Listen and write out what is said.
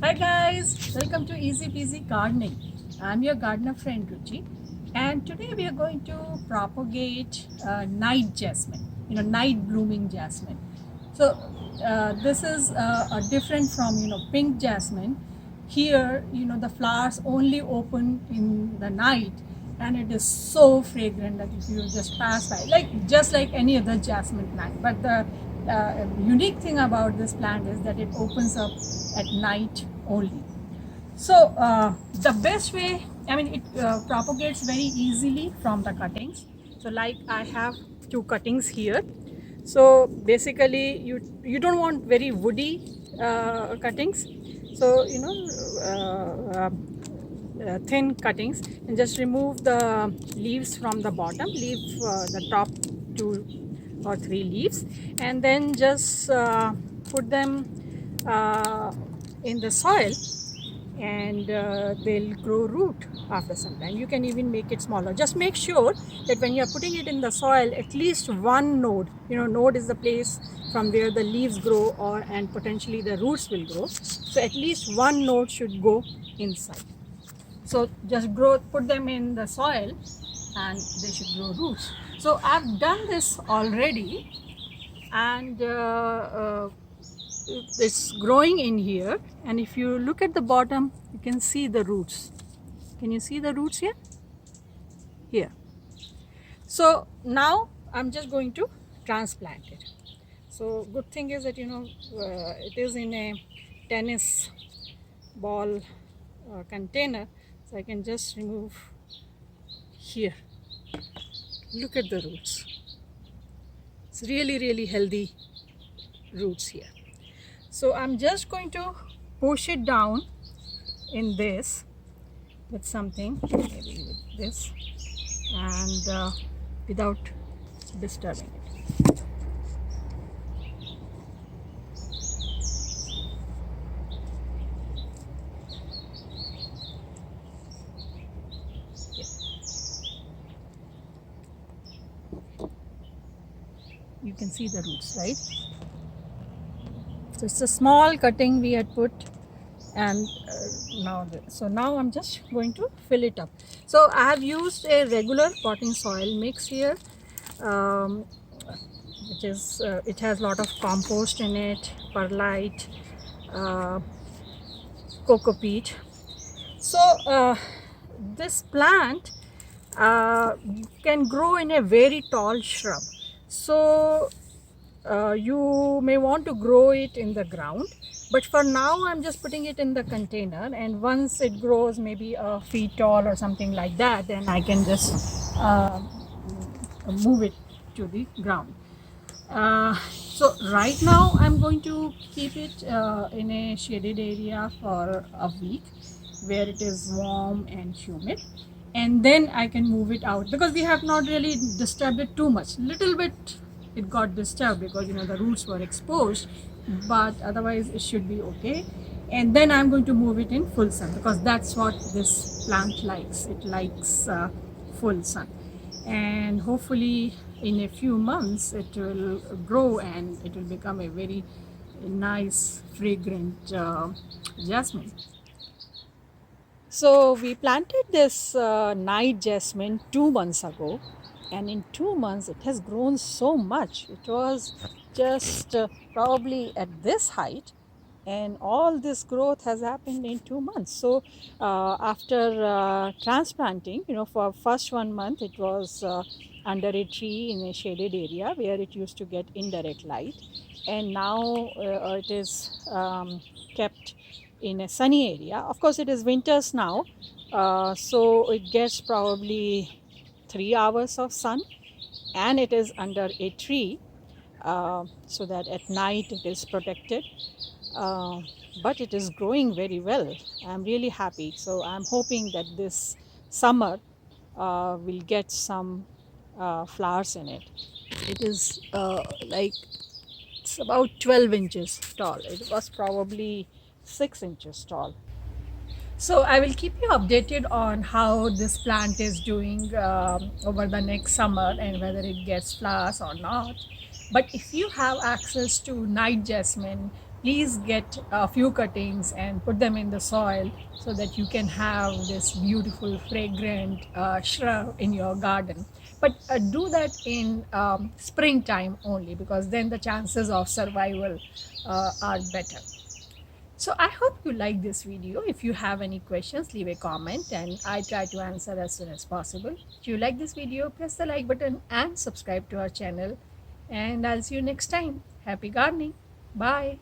Hi guys, welcome to Easy Peasy Gardening. I'm your gardener friend Ruchi, and today we are going to propagate night jasmine, night blooming jasmine. So this is different from pink jasmine. Here, the flowers only open in the night, and it is so fragrant that if you just pass by, just like any other jasmine plant. But the unique thing about this plant is that it opens up at night only. So the best way, it propagates very easily from the cuttings. So like I have two cuttings here. So basically you don't want very woody cuttings. So thin cuttings, and just remove the leaves from the bottom, leave the top 2 or 3 leaves, and then just put them in the soil, and they'll grow root after some time. You can even make it smaller. Just make sure that when you're putting it in the soil, at least one node, node is the place from where the leaves grow and potentially the roots will grow. So at least one node should go inside. So just put them in the soil and they should grow roots. So I've done this already, and it's growing in here, and if you look at the bottom you can see the roots. Can you see the roots here? So now I'm just going to transplant it. So good thing is that it is in a tennis ball container, so I can just remove here. Look at the roots. It's really healthy roots here. So I'm just going to push it down in this with something, maybe with this, and without disturbing it. You can see the roots, right? So it's a small cutting we had put, and now I'm just going to fill it up. So I have used a regular potting soil mix here, which is it has a lot of compost in it, perlite, uh, coco peat. So this plant can grow in a very tall shrub. So you may want to grow it in the ground, but for now I'm just putting it in the container, and once it grows maybe a feet tall or something like that, then I can just move it to the ground. So right now I'm going to keep it in a shaded area for a week where it is warm and humid, and then I can move it out, because we have not really disturbed it too much. Little bit it got disturbed because the roots were exposed, but otherwise it should be okay. And then I'm going to move it in full sun, because that's what this plant likes. It likes full sun, and hopefully in a few months it will grow and it will become a very nice fragrant jasmine. So we planted this night jasmine 2 months ago, and in 2 months it has grown so much. It was just probably at this height, and all this growth has happened in 2 months. So after transplanting, for first 1 month it was under a tree in a shaded area where it used to get indirect light, and now it is kept in a sunny area. Of course it is winters now, so it gets probably 3 hours of sun, and it is under a tree, so that at night it is protected. uh, but it is growing very well. I'm really happy. So I'm hoping that this summer will get some flowers in it. It is it's about 12 inches tall. It was probably 6 inches tall. So I will keep you updated on how this plant is doing over the next summer, and whether it gets flowers or not. But if you have access to night jasmine please get a few cuttings and put them in the soil so that you can have this beautiful fragrant shrub in your garden. But do that in springtime only, because then the chances of survival are better. So I hope you like this video. If you have any questions, leave a comment and I try to answer as soon as possible. If you like this video, press the like button and subscribe to our channel. And I'll see you next time. Happy gardening. Bye.